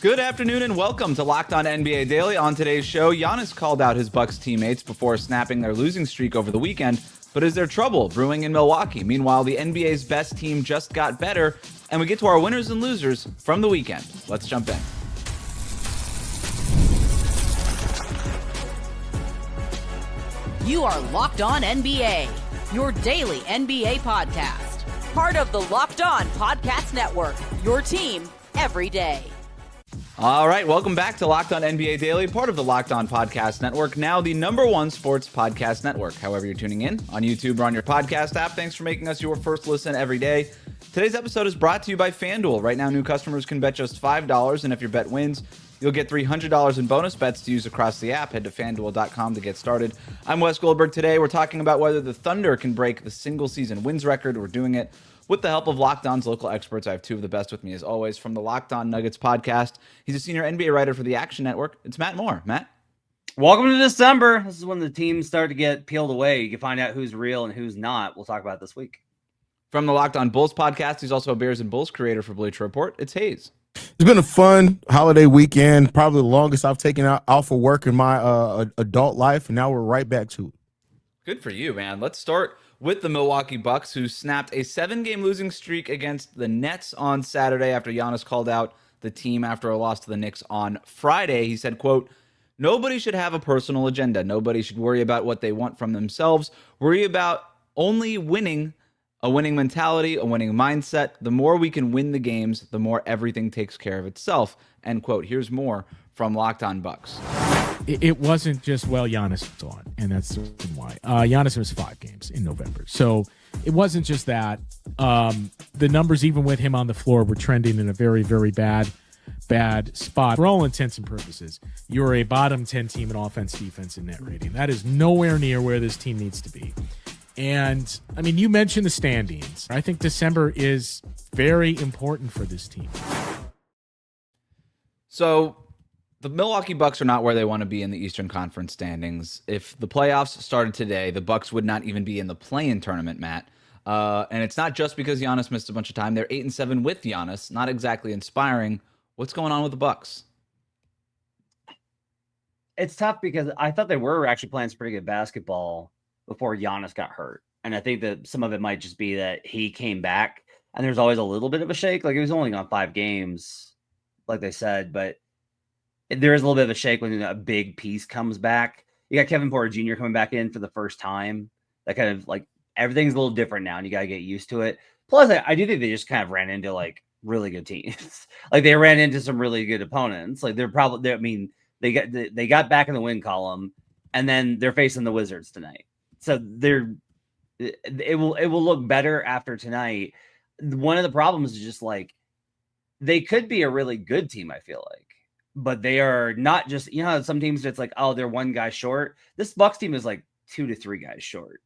Good afternoon and welcome to Locked On NBA Daily. On today's show, Giannis called out his Bucks teammates before snapping their losing streak over the weekend. But is there trouble brewing in Milwaukee? Meanwhile, the NBA's best team just got better, and we get to our winners and losers from the weekend. Let's jump in. You are Locked On NBA, your daily NBA podcast. Part of the Locked On Podcast Network, your team every day. All right, welcome back to Locked On NBA Daily, part of the Locked On Podcast Network, now the #1 sports podcast network. However you're tuning in, on YouTube or on your podcast app, thanks for making us your first listen every day. Today's episode is brought to you by FanDuel. Right now, new customers can bet just $5, and if your bet wins, you'll get $300 in bonus bets to use across the app. Head to FanDuel.com to get started. I'm Wes Goldberg. Today, we're talking about whether the Thunder can break the single-season wins record. We're doing it with the help of Locked On's local experts. I have two of the best with me, as always, from the Locked On Nuggets podcast. He's a senior NBA writer for the Action Network. It's Matt Moore. Matt? Welcome to December. This is when the teams start to get peeled away. You can find out who's real and who's not. We'll talk about it this week. From the Locked On Bulls podcast, he's also a Bears and Bulls creator for Bleacher Report. It's Haize. It's been a fun holiday weekend, probably the longest I've taken out for work in my adult life, and now we're right back to it. Good for you, man. Let's start with the Milwaukee Bucks, who snapped a 7-game losing streak against the Nets on Saturday after Giannis called out the team after a loss to the Knicks on Friday. He said, quote, "Nobody should have a personal agenda. Nobody should worry about what they want from themselves. Worry about only winning, a winning mentality, a winning mindset. The more we can win the games, the more everything takes care of itself." End quote. Here's more from Locked On Bucks. It wasn't just, Giannis was on, and that's the reason why. Giannis missed 5 games in November. So it wasn't just that. The numbers, even with him on the floor, were trending in a very, very bad spot. For all intents and purposes, you're a bottom 10 team in offense, defense, and net rating. That is nowhere near where this team needs to be. And, I mean, you mentioned the standings. I think December is very important for this team. So the Milwaukee Bucks are not where they want to be in the Eastern Conference standings. If the playoffs started today, the Bucks would not even be in the play-in tournament, Matt. And it's not just because Giannis missed a bunch of time. They're 8-7 with Giannis. Not exactly inspiring. What's going on with the Bucks? It's tough because I thought they were actually playing some pretty good basketball before Giannis got hurt. And I think that some of it might just be that he came back and there's always a little bit of a shake. Like, he was only on 5 games, like they said, but there is a little bit of a shake when a big piece comes back. You got Kevin Porter Jr. coming back in for the first time. That kind of, like, everything's a little different now and you got to get used to it. Plus, I do think they just kind of ran into, like, really good teams. Like, they ran into some really good opponents. Like, they're probably, I mean, they got back in the win column and then they're facing the Wizards tonight. So it will look better after tonight. One of the problems is just, like, they could be a really good team, I feel like, but they are not. Just, you know, some teams it's like, oh, they're 1 guy short. This Bucks team is like 2 to 3 guys short.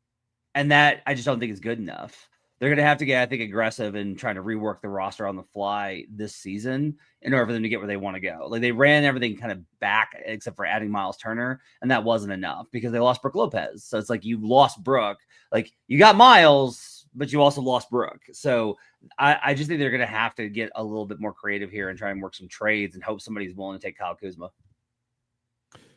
And that I just don't think is good enough. They're going to have to get, I think, aggressive and trying to rework the roster on the fly this season in order for them to get where they want to go. Like, they ran everything kind of back except for adding Miles Turner, and that wasn't enough because they lost Brook Lopez. So it's like, you lost Brook. Like, you got Miles, but you also lost Brook. So I just think they're going to have to get a little bit more creative here and try and work some trades and hope somebody's willing to take Kyle Kuzma.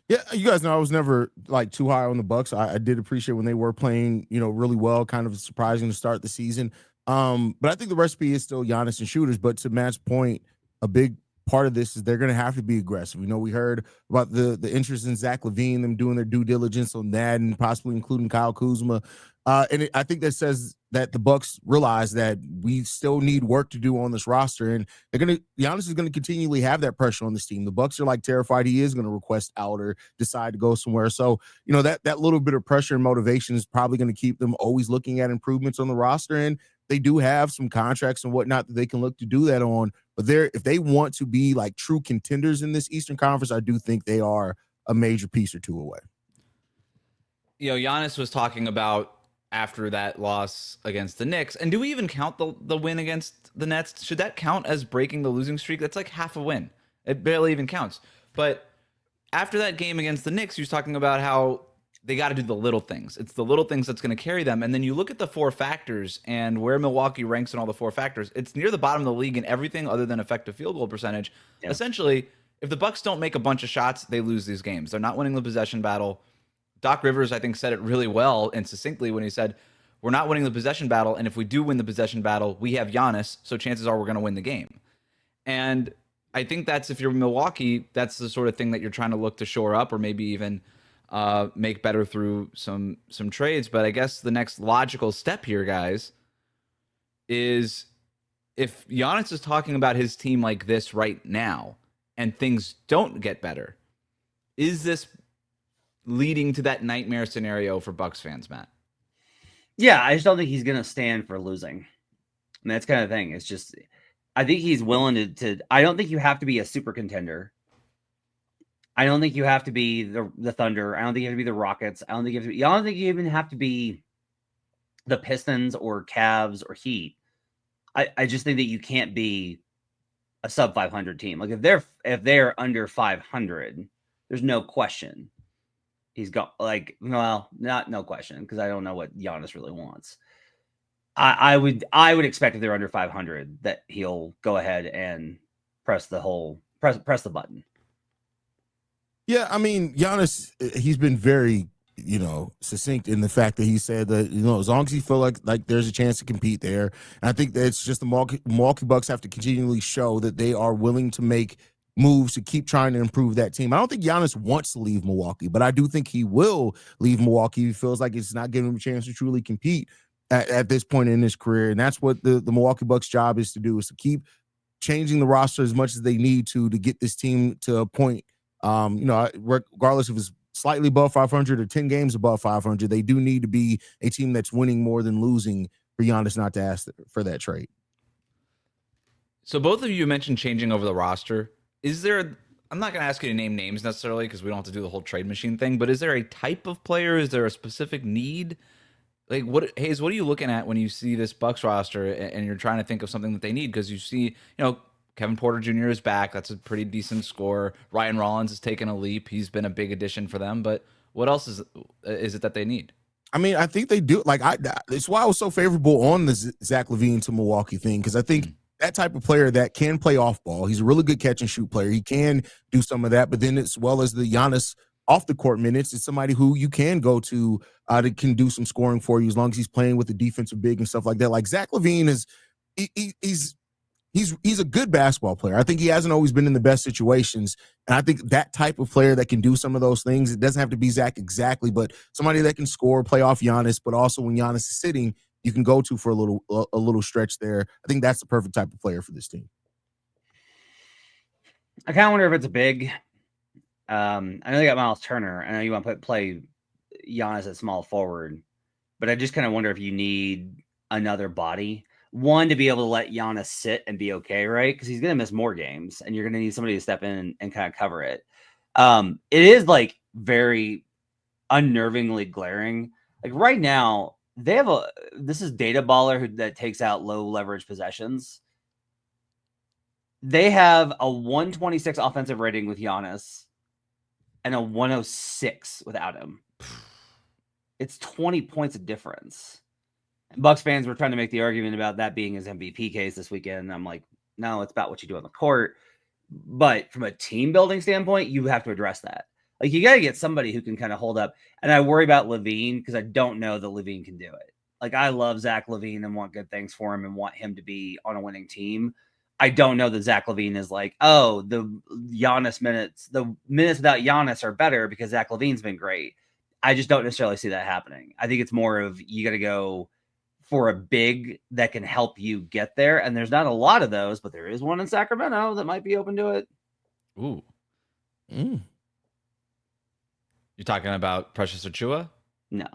Yeah, you guys know I was never like too high on the Bucks. I did appreciate when they were playing, really well, kind of surprising to start the season. But I think the recipe is still Giannis and shooters. But to Matt's point, a big part of this is they're going to have to be aggressive. We heard about the interest in Zach LaVine, them doing their due diligence on that and possibly including Kyle Kuzma. I think that says that the Bucks realize that we still need work to do on this roster, and Giannis is going to continually have that pressure on this team. The Bucks are like terrified he is going to request out or decide to go somewhere. So, that little bit of pressure and motivation is probably going to keep them always looking at improvements on the roster. And they do have some contracts and whatnot that they can look to do that on. But if they want to be like true contenders in this Eastern Conference, I do think they are a major piece or two away. Giannis was talking about after that loss against the Knicks. And do we even count the win against the Nets? Should that count as breaking the losing streak? That's like half a win. It barely even counts. But after that game against the Knicks, he was talking about how they got to do the little things. It's the little things that's going to carry them. And then you look at the 4 factors and where Milwaukee ranks in all the 4 factors. It's near the bottom of the league in everything other than effective field goal percentage. Yeah. Essentially, if the Bucks don't make a bunch of shots, they lose these games. They're not winning the possession battle. Doc Rivers, I think, said it really well and succinctly when he said, we're not winning the possession battle, and if we do win the possession battle, we have Giannis, so chances are we're going to win the game. And I think that's, if you're Milwaukee, that's the sort of thing that you're trying to look to shore up or maybe even make better through some trades. But I guess the next logical step here, guys, is if Giannis is talking about his team like this right now and things don't get better, is this leading to that nightmare scenario for Bucks fans, Matt? Yeah, I just don't think he's going to stand for losing. And that's kind of the thing. It's just, I think he's willing to I don't think you have to be a super contender. I don't think you have to be the Thunder. I don't think you have to be the Rockets. I don't think you even have to be the Pistons or Cavs or Heat. I just think that you can't be a sub 500 team. Like if they're under 500, there's no question. He's got no question, because I don't know what Giannis really wants. I would expect if they're under 500 that he'll go ahead and press the button. Yeah, I mean, Giannis, he's been very, succinct in the fact that he said that, as long as he feel like there's a chance to compete there. And I think that it's just the Milwaukee Bucks have to continually show that they are willing to make moves to keep trying to improve that team. I don't think Giannis wants to leave Milwaukee, but I do think he will leave Milwaukee. He feels like it's not giving him a chance to truly compete at this point in his career. And that's what the Milwaukee Bucks job is to do, is to keep changing the roster as much as they need to get this team to a point, regardless if it's slightly above 500 or 10 games above 500, they do need to be a team that's winning more than losing for Giannis not to ask for that trade. So both of you mentioned changing over the roster. Is there, I'm not going to ask you to name names necessarily because we don't have to do the whole trade machine thing, but is there a type of player? Is there a specific need? Like, Haize, what are you looking at when you see this Bucks roster and you're trying to think of something that they need? Because you see, Kevin Porter Jr. is back. That's a pretty decent scorer. Ryan Rollins has taken a leap. He's been a big addition for them. But what else is it that they need? I mean, I think they do. It's why I was so favorable on the Zach LaVine to Milwaukee thing, because I think that type of player that can play off ball, he's a really good catch and shoot player. He can do some of that, but then as well as the Giannis off the court minutes, it's somebody who you can go to that can do some scoring for you as long as he's playing with the defensive big and stuff like that. Like Zach LaVine is, he's a good basketball player. I think he hasn't always been in the best situations, and I think that type of player that can do some of those things, it doesn't have to be Zach exactly, but somebody that can score, play off Giannis, but also when Giannis is sitting, you can go to for a little stretch there. I think that's the perfect type of player for this team. I kind of wonder if it's a big. I know they got Miles Turner. I know you want to play Giannis at small forward, but I just kind of wonder if you need another body. One, to be able to let Giannis sit and be okay, right? Because he's going to miss more games, and you're going to need somebody to step in and kind of cover it. It is very unnervingly glaring. Like right now, they have this is Data Baller that takes out low leverage possessions. They have a 126 offensive rating with Giannis and a 106 without him. It's 20 points of difference. Bucks fans were trying to make the argument about that being his MVP case this weekend. I'm like, no, it's about what you do on the court. But from a team building standpoint, you have to address that. Like, you got to get somebody who can kind of hold up. And I worry about LaVine because I don't know that LaVine can do it. Like, I love Zach LaVine and want good things for him and want him to be on a winning team. I don't know that Zach LaVine is like, oh, the minutes without Giannis are better because Zach LaVine's been great. I just don't necessarily see that happening. I think it's more of you got to go for a big that can help you get there. And there's not a lot of those, but there is one in Sacramento that might be open to it. Ooh. You're talking about Precious Achiuwa? No,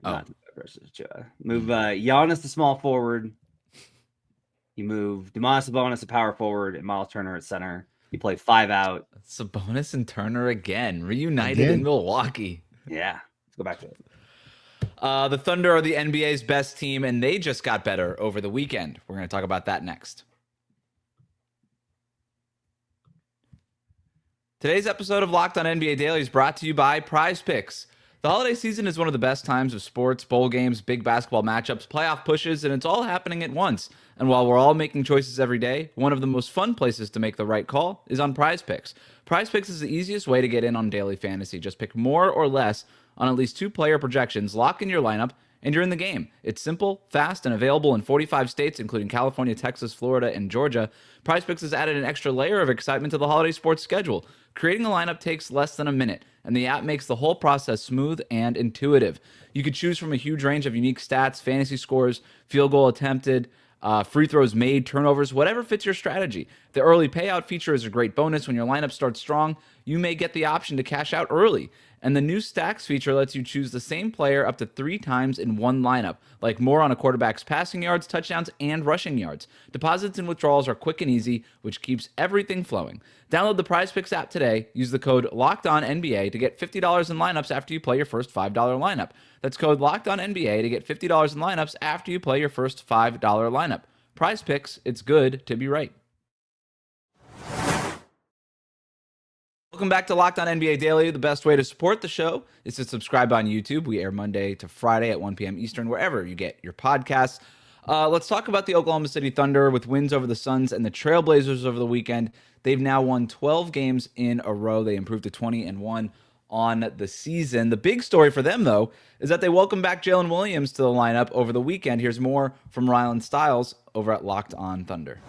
not Precious Achiuwa. Move Giannis to small forward. You move Domantas Sabonis to power forward and Miles Turner at center. You play 5 out. Sabonis and Turner again, reunited in Milwaukee. Yeah, let's go back to it. The Thunder are the NBA's best team, and they just got better over the weekend. We're going to talk about that next. Today's episode of Locked on NBA Daily is brought to you by Prize Picks. The holiday season is one of the best times of sports, bowl games, big basketball matchups, playoff pushes, and it's all happening at once. And while we're all making choices every day, one of the most fun places to make the right call is on Prize Picks. Prize Picks is the easiest way to get in on daily fantasy. Just pick more or less on at least 2 player projections, lock in your lineup, and you're in the game. It's simple, fast, and available in 45 states, including California, Texas, Florida, and Georgia. Prize Picks has added an extra layer of excitement to the holiday sports schedule. Creating a lineup takes less than a minute, and the app makes the whole process smooth and intuitive. You can choose from a huge range of unique stats, fantasy scores, field goal attempted, free throws made, turnovers, whatever fits your strategy. The early payout feature is a great bonus. When your lineup starts strong, you may get the option to cash out early. And the new stacks feature lets you choose the same player up to 3 times in one lineup, like more on a quarterback's passing yards, touchdowns, and rushing yards. Deposits and withdrawals are quick and easy, which keeps everything flowing. Download the PrizePicks app today. Use the code LOCKEDONNBA to get $50 in lineups after you play your first $5 lineup. That's code LOCKEDONNBA to get $50 in lineups after you play your first $5 lineup. PrizePicks, it's good to be right. Welcome back to Locked On NBA Daily. The best way to support the show is to subscribe on YouTube. We air Monday to Friday at 1 p.m. Eastern, wherever you get your podcasts. Let's talk about the Oklahoma City Thunder with wins over the Suns and the Trailblazers over the weekend. They've now won 12 games in a row. They improved to 20-1 on the season. The big story for them, though, is that they welcome back Jalen Williams to the lineup over the weekend. Here's more from Rylan Stiles over at Locked On Thunder.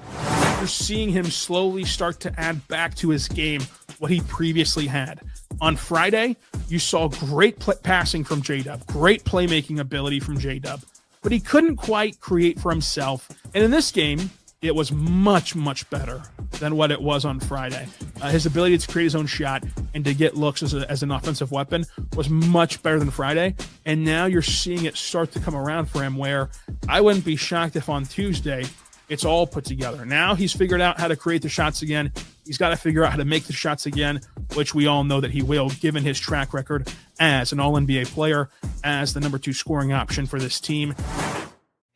You're seeing him slowly start to add back to his game what he previously had. On Friday, you saw great passing from J-Dub, great playmaking ability from J-Dub, but he couldn't quite create for himself. And in this game, it was much, much better than what it was on Friday. His ability to create his own shot and to get looks as an offensive weapon was much better than Friday. And now you're seeing it start to come around for him, where I wouldn't be shocked if on Tuesday it's all put together. Now he's figured out how to create the shots again. He's got to figure out how to make the shots again, which we all know that he will, given his track record as an All-NBA player, as the number 2 scoring option for this team.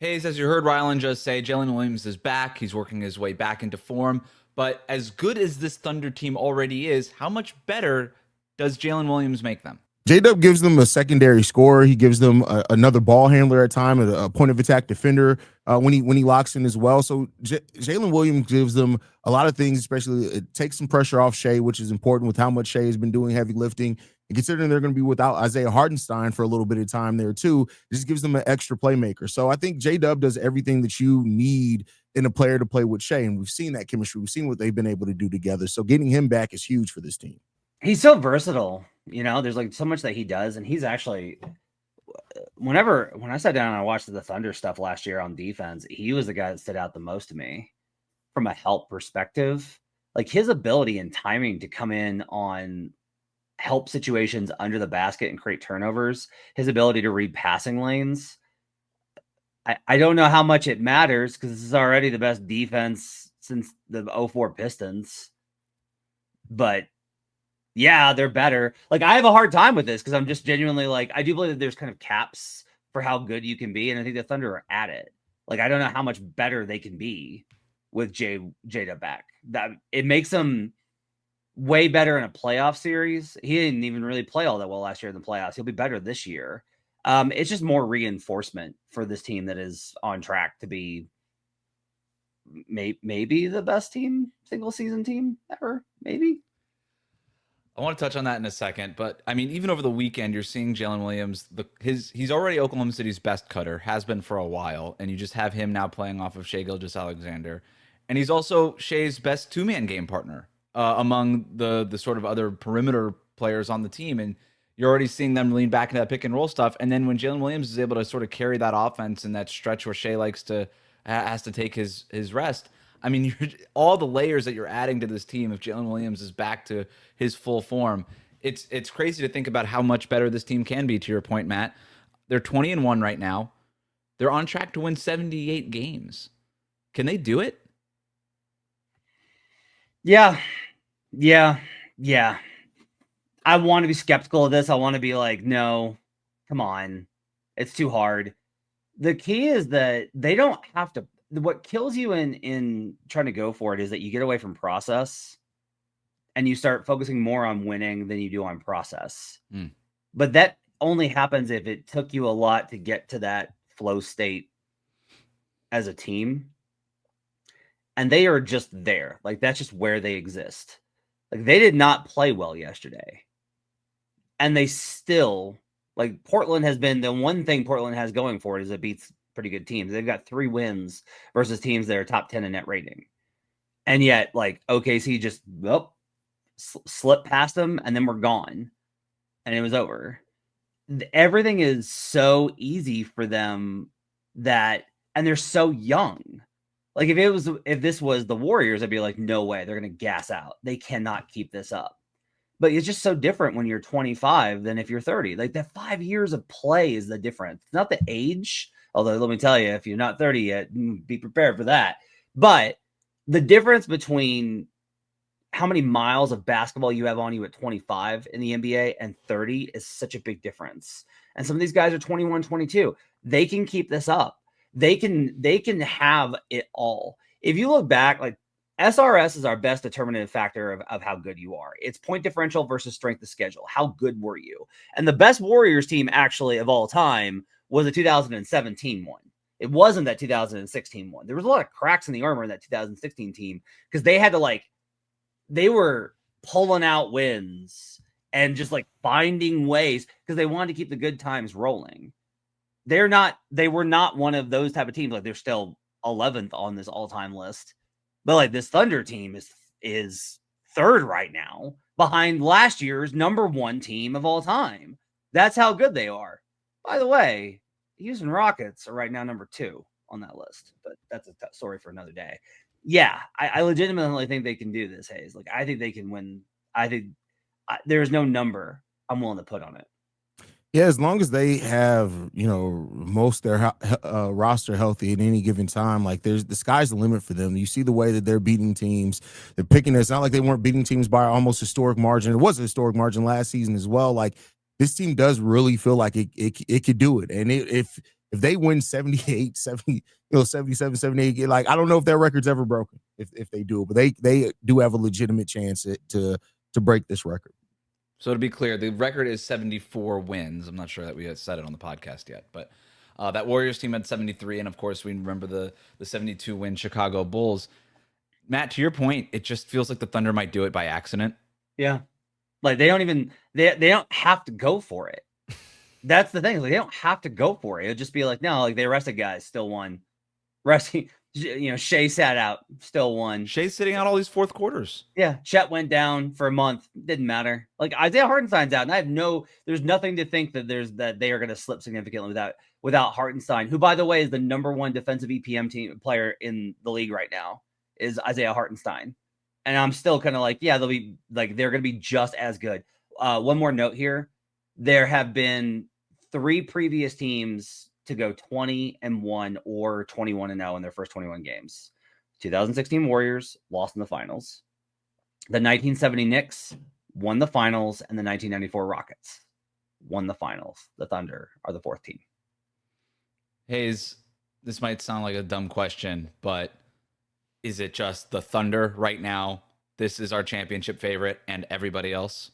Haize, as you heard Rylan just say, Jalen Williams is back. He's working his way back into form. But as good as this Thunder team already is, how much better does Jalen Williams make them? J-Dub gives them a secondary scorer. He gives them another ball handler at time, a point of attack defender when he locks in as well. So Jalen Williams gives them a lot of things, especially it takes some pressure off Shai, which is important with how much Shai has been doing heavy lifting. And considering they're going to be without Isaiah Hartenstein for a little bit of time there too, it just gives them an extra playmaker. So I think J-Dub does everything that you need in a player to play with Shai. And we've seen that chemistry. We've seen what they've been able to do together. So getting him back is huge for this team. He's so versatile. There's like so much that he does. And he's actually, when I sat down and I watched the Thunder stuff last year on defense, he was the guy that stood out the most to me from a help perspective. Like his ability and timing to come in on help situations under the basket and create turnovers, his ability to read passing lanes. I don't know how much it matters because this is already the best defense since the 04 Pistons. But yeah, they're better. Like, I have a hard time with this because I'm just genuinely like, I do believe that there's kind of caps for how good you can be. And I think the Thunder are at it. Like, I don't know how much better they can be with Jada back. That it makes them way better in a playoff series. He didn't even really play all that well last year in the playoffs. He'll be better this year. It's just more reinforcement for this team that is on track to be maybe the best single season team ever. Maybe. I want to touch on that in a second, but I mean, even over the weekend, you're seeing Jalen Williams. He's already Oklahoma City's best cutter, has been for a while, and you just have him now playing off of Shai Gilgeous-Alexander, and he's also Shai's best 2-man game partner among the sort of other perimeter players on the team, and you're already seeing them lean back into that pick and roll stuff. And then when Jalen Williams is able to sort of carry that offense in that stretch where Shai has to take his rest. I mean, all the layers that you're adding to this team, if Jalen Williams is back to his full form, it's crazy to think about how much better this team can be, to your point, Matt. They're 20-1 right now. They're on track to win 78 games. Can they do it? Yeah. I want to be skeptical of this. I want to be like, no, come on. It's too hard. The key is that they don't have to. What kills you in trying to go for it is that you get away from process and you start focusing more on winning than you do on process. But that only happens if it took you a lot to get to that flow state as a team. And they are just there. Like, that's just where they exist. Like, they did not play well yesterday. And they still, like, Portland has been the one thing Portland has going for it is it beats pretty good teams. They've got 3 wins versus teams that are top 10 in net rating. And yet, like, OKC just slipped past them, and then we're gone. And it was over. Everything is so easy for them and they're so young. Like, if this was the Warriors, I'd be like, no way, they're going to gas out. They cannot keep this up. But it's just so different when you're 25 than if you're 30. Like, that 5 years of play is the difference. It's not the age. Although, let me tell you, if you're not 30 yet, be prepared for that. But the difference between how many miles of basketball you have on you at 25 in the NBA and 30 is such a big difference. And some of these guys are 21, 22. They can keep this up. They can have it all. If you look back, like, SRS is our best determinative factor of how good you are. It's point differential versus strength of schedule. How good were you? And the best Warriors team actually of all time was the 2017 one. It wasn't that 2016 one. There was a lot of cracks in the armor in that 2016 team because they had to, they were pulling out wins and just finding ways because they wanted to keep the good times rolling. They were not one of those type of teams. They're still 11th on this all-time list. But this Thunder team is 3rd right now behind last year's number 1 team of all time. That's how good they are. By the way, Houston Rockets are right now number 2 on that list, but that's a story for another day. Yeah, I legitimately think they can do this, Haize. I think they can win. I think there's no number I'm willing to put on it. Yeah, as long as they have, most of their roster healthy at any given time, the sky's the limit for them. You see the way that they're beating teams. They're picking. It's not like they weren't beating teams by almost historic margin. It was a historic margin last season as well. This team does really feel like it could do it. And if they win 78, 70, 77, 78, I don't know if their record's ever broken if they do it, but they do have a legitimate chance to break this record. So to be clear, the record is 74 wins. I'm not sure that we had said it on the podcast yet, but that Warriors team had 73, and of course we remember the 72-win Chicago Bulls. Matt, to your point, it just feels like the Thunder might do it by accident. Yeah, they don't have to go for it. That's the thing. They don't have to go for it. It'll just be no, they arrested guys, still won. Resting, Shai sat out, still won. Shai's sitting out all these fourth quarters. Yeah, Chet went down for a month. Didn't matter. Isaiah Hartenstein's out, and there's nothing to think that they are going to slip significantly without Hartenstein, who, by the way, is the number 1 defensive EPM team player in the league right now, is Isaiah Hartenstein. And I'm still kind of they'll be they're going to be just as good. One more note here: there have been 3 previous teams to go 20-1 or 21-0 in their first 21 games. 2016 Warriors lost in the finals. The 1970 Knicks won the finals, and the 1994 Rockets won the finals. The Thunder are the 4th team. Haize, this might sound like a dumb question, but is it just the Thunder right now? This is our championship favorite, and everybody else?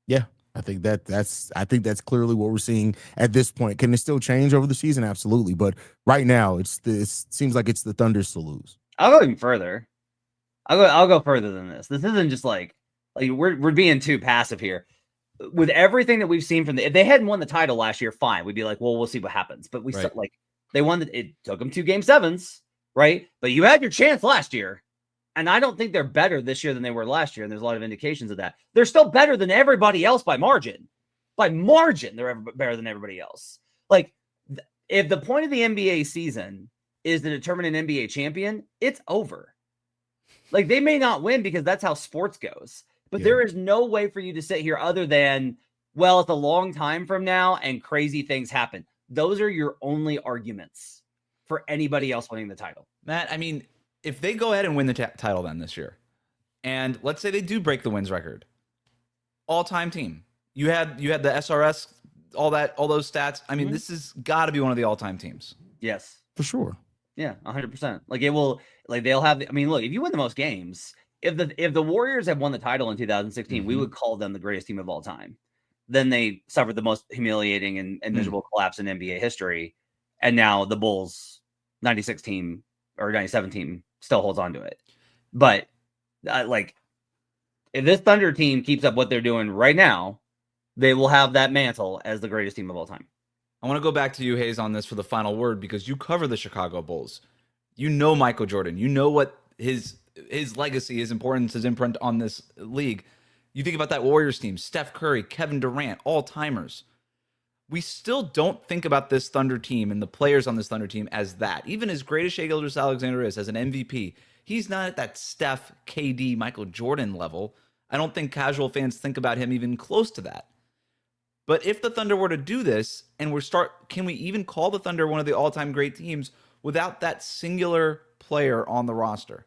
Yeah. I think that's clearly what we're seeing at this point. Can it still change over the season? Absolutely. But right now, it seems like it's the Thunder's to lose. I'll go even further. I'll go further than this. This isn't just we're being too passive here. With everything that we've seen if they hadn't won the title last year, fine. We'd be well, we'll see what happens. But they won it took them 2 Game 7s, right? But you had your chance last year. And I don't think they're better this year than they were last year. And there's a lot of indications of that. They're still better than everybody else by margin. By margin, they're better than everybody else. If the point of the NBA season is to determine an NBA champion, it's over. They may not win because that's how sports goes. But There is no way for you to sit here other than, well, it's a long time from now and crazy things happen. Those are your only arguments for anybody else winning the title. Matt, I mean, if they go ahead and win the title then this year, and let's say they do break the wins record, all-time team. You had the SRS, all those stats. I mean, This has got to be one of the all-time teams. Yes, for sure. Yeah, 100%. It will. They'll have. I mean, look, if you win the most games, if the Warriors had won the title in 2016, we would call them the greatest team of all time. then they suffered the most humiliating and miserable collapse in NBA history. And now the Bulls 96 team or 97 team still holds on to it. But like, if this Thunder team keeps up what they're doing right now, they will have that mantle as the greatest team of all time. I want to go back to you, Haize, on this for the final word, because you cover the Chicago Bulls. You know Michael Jordan. You know what his legacy, his importance, his imprint on this league. You think about that Warriors team, Steph Curry, Kevin Durant, all-timers. We still don't think about this Thunder team and the players on this Thunder team as that. Even as great as Shai Gilgeous-Alexander is as an MVP, he's not at that Steph, KD, Michael Jordan level. I don't think casual fans think about him even close to that. But if the Thunder were to do this, and can we even call the Thunder one of the all-time great teams without that singular player on the roster?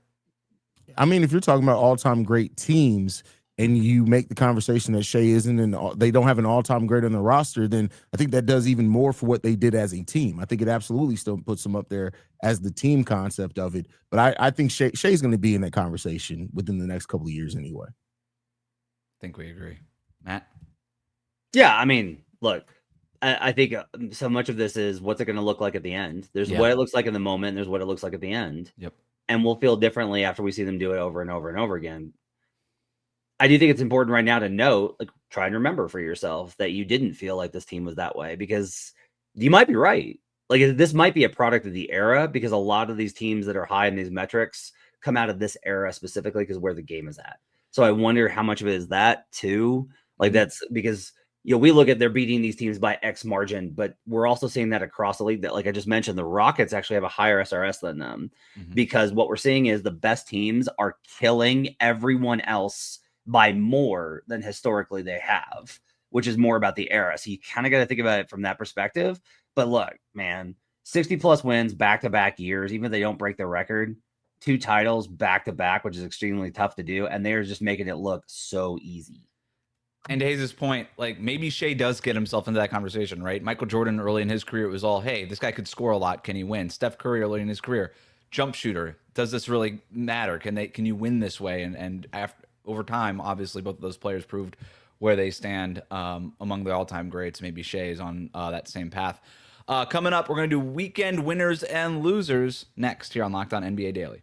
I mean, if you're talking about all-time great teams and you make the conversation that Shai isn't and they don't have an all-time great on the roster, then I think that does even more for what they did as a team. I think it absolutely still puts them up there as the team concept of it. But I think Shai's going to be in that conversation within the next couple of years anyway. I think we agree. Matt? Yeah, I mean, look, I think so much of this is what's it going to look like at the end. There's what it looks like in the moment, and there's what it looks like at the end. Yep. And we'll feel differently after we see them do it over and over and over again. I do think it's important right now to note, like, try and remember for yourself that you didn't feel like this team was that way, because you might be right. Like, this might be a product of the era, because a lot of these teams that are high in these metrics come out of this era specifically because where the game is at. So I wonder how much of it is that too. Like, that's because, we look at they're beating these teams by X margin, but we're also seeing that across the league that, like I just mentioned, the Rockets actually have a higher SRS than them, because what we're seeing is the best teams are killing everyone else by more than historically they have, which is more about the era. So you kind of got to think about it from that perspective. But look, man, 60 plus wins back-to-back years, even if they don't break the record, 2 titles back-to-back, which is extremely tough to do. And they're just making it look so easy. And to Haize's point, like, maybe Shai does get himself into that conversation, right? Michael Jordan early in his career, it was all, hey, this guy could score a lot. Can he win? Steph Curry early in his career, jump shooter. Does this really matter? Can you win this way? And over time, obviously, both of those players proved where they stand among the all-time greats. Maybe Shai is on that same path. Coming up, we're going to do weekend winners and losers next here on Locked On NBA Daily.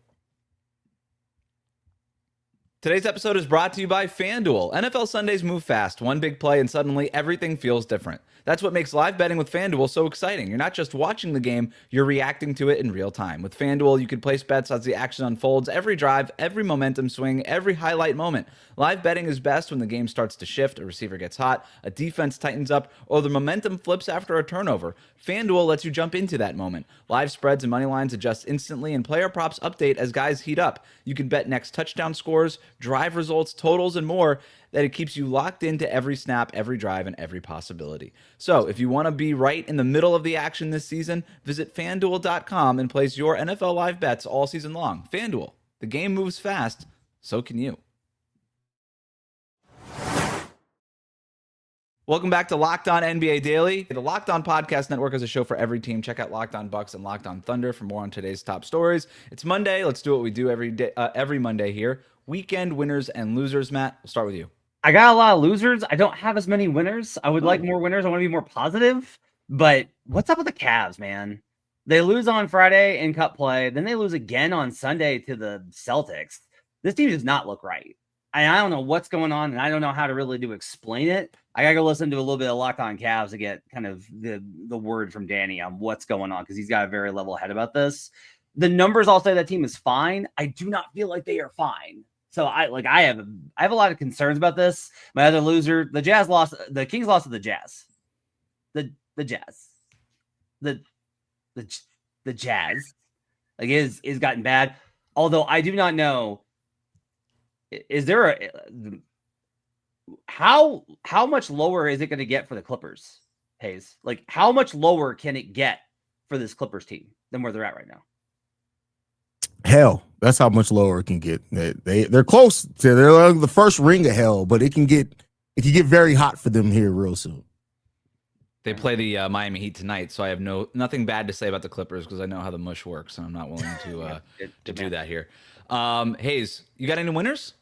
Today's episode is brought to you by FanDuel. NFL Sundays move fast. One big play and suddenly everything feels different. That's what makes live betting with FanDuel so exciting. You're not just watching the game, you're reacting to it in real time. With FanDuel, you can place bets as the action unfolds, every drive, every momentum swing, every highlight moment. Live betting is best when the game starts to shift, a receiver gets hot, a defense tightens up, or the momentum flips after a turnover. FanDuel lets you jump into that moment. Live spreads and money lines adjust instantly, and player props update as guys heat up. You can bet next touchdown scores, drive results, totals, and more. That it keeps you locked into every snap, every drive, and every possibility. So if you want to be right in the middle of the action this season, visit FanDuel.com and place your NFL live bets all season long. FanDuel, the game moves fast, so can you. Welcome back to Locked On NBA Daily. The Locked On Podcast Network is a show for every team. Check out Locked On Bucks and Locked On Thunder for more on today's top stories. It's Monday. Let's do what we do every Monday here. Weekend winners and losers. Matt, we'll start with you. I got a lot of losers. I don't have as many winners. I would like more winners. I want to be more positive. But what's up with the Cavs, man? They lose on Friday in cup play. Then they lose again on Sunday to the Celtics. This team does not look right. I don't know what's going on, and I don't know how to really explain it. I got to go listen to a little bit of Locked On Cavs to get kind of the word from Danny on what's going on, because he's got a very level head about this. The numbers all say that team is fine. I do not feel like they are fine. So I have a lot of concerns about this. My other loser, the Jazz lost. The Kings lost to the Jazz. The Jazz. The Jazz. Like, is gotten bad. Although I do not know. Is there how much lower is it going to get for the Clippers, Haize? Like, how much lower can it get for this Clippers team than where they're at right now? Hell, that's how much lower it can get. They're close to the first ring of hell, but it can get very hot for them here real soon. They play the Miami Heat tonight, so I have nothing bad to say about the Clippers because I know how the mush works, and I'm not willing to do that here. Haize, you got any winners?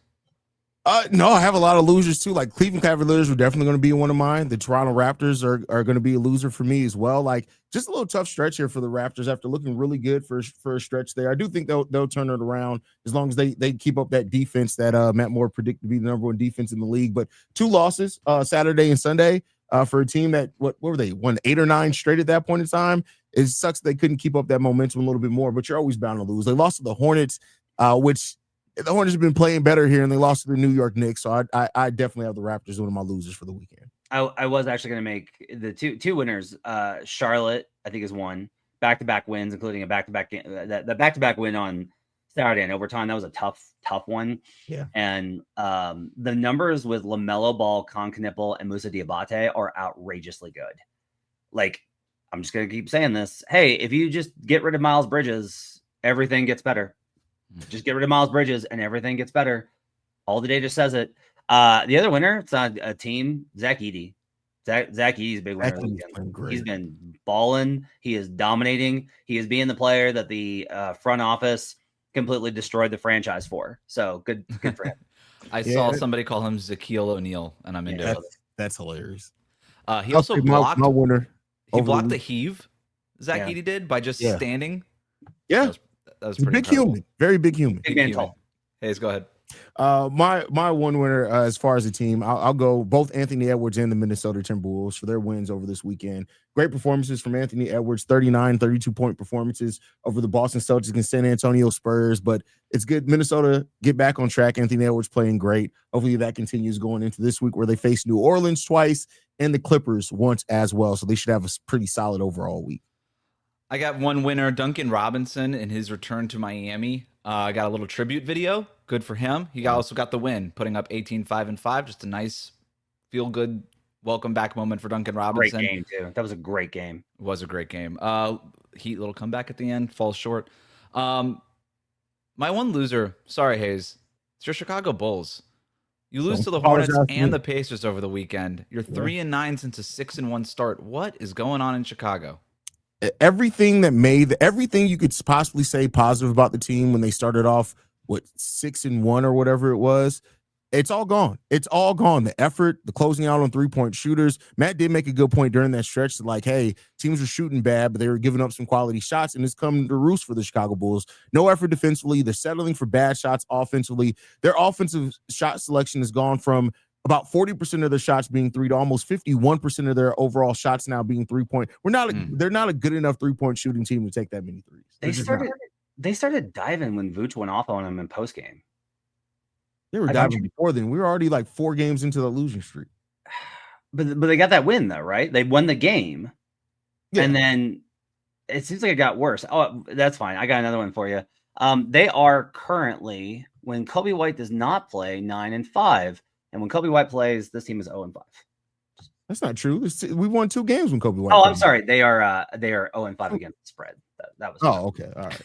No, I have a lot of losers too. Like Cleveland Cavaliers were definitely going to be one of mine. The Toronto Raptors are going to be a loser for me as well. Like just a little tough stretch here for the Raptors after looking really good for a stretch there. I do think they'll turn it around as long as they keep up that defense that Matt Moore predicted to be the number one defense in the league. But 2 losses Saturday and Sunday for a team that what were they won 8 or 9 straight at that point in time. It sucks they couldn't keep up that momentum a little bit more. But you're always bound to lose. They lost to the Hornets, which. The Hornets have been playing better here, and they lost to the New York Knicks. So I definitely have the Raptors one of my losers for the weekend. I was actually going to make the two winners. Charlotte, I think, is one back-to-back wins, including a back-to-back game. The back-to-back win on Saturday in overtime. That was a tough one. Yeah. And the numbers with LaMelo Ball, Concaniple, and Musa Diabate are outrageously good. Like, I'm just going to keep saying this. Hey, if you just get rid of Miles Bridges, everything gets better. Just get rid of Miles Bridges and everything gets better. All the data says it. The other winner, it's not a team, Zach Edey. Zach Edey's a big winner. He's been balling. He is dominating. He is being the player that the front office completely destroyed the franchise for. So good for him. I saw somebody call him Shaquille O'Neal, and I'm into it. That's hilarious. He also blocked my winner. He blocked the heave. Zach Edey did by just standing. Yeah. That was pretty big human, very big human. Big man tall. Hayes, go ahead. My one winner as far as the team, I'll go both Anthony Edwards and the Minnesota Timberwolves for their wins over this weekend. Great performances from Anthony Edwards, 39, 32-point performances over the Boston Celtics and San Antonio Spurs. But it's good. Minnesota get back on track. Anthony Edwards playing great. Hopefully that continues going into this week where they face New Orleans twice and the Clippers once as well. So they should have a pretty solid overall week. I got one winner, Duncan Robinson, in his return to Miami. I got a little tribute video. Good for him. He also got the win, putting up 18, 5, and 5. Just a nice, feel-good, welcome back moment for Duncan Robinson. Great game, too. That was a great game. It was a great game. Heat little comeback at the end, falls short. My one loser, sorry, Hayes, it's your Chicago Bulls. You lose to the Hornets and the Pacers over the weekend. You're 3-9 since a 6-1 start. What is going on in Chicago? Everything you could possibly say positive about the team when they started off 6-1 or whatever it was, it's all gone. It's all gone. The effort, the closing out on 3-point shooters. Matt did make a good point during that stretch that, like, hey, teams were shooting bad, but they were giving up some quality shots, and it's come to roost for the Chicago Bulls. No effort defensively. They're settling for bad shots offensively. Their offensive shot selection has gone from about 40% of their shots being 3 to almost 51% of their overall shots now being 3-point. They're not a good enough 3-point shooting team to take that many threes. They started diving when Vooch went off on them in postgame. They were diving before then. We were already like 4 games into the losing streak. But they got that win though, right? They won the game. Yeah. And then it seems like it got worse. Oh, that's fine. I got another one for you. They are currently, when Kobe White does not play, 9-5. And when Kobe White plays, this team is 0-5. That's not true. We won 2 games when Kobe White. Oh, I'm sorry. They are 0-5 against the spread. That was. Oh, okay. All right.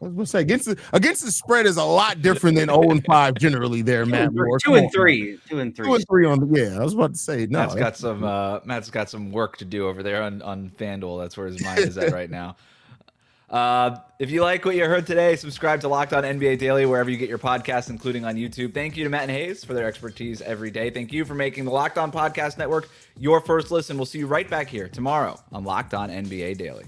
I was going to say against the spread is a lot different than 0-5 generally. There, Matt. 2-3. 2-3. 2-3 on the. Yeah, I was about to say no. Matt's got some work to do over there on FanDuel. That's where his mind is at right now. If you like what you heard today, subscribe to Locked On NBA Daily wherever you get your podcasts, including on YouTube. Thank you to Matt and Hayes for their expertise every day. Thank you for making the Locked On Podcast Network your first listen. We'll see you right back here tomorrow on Locked On NBA Daily.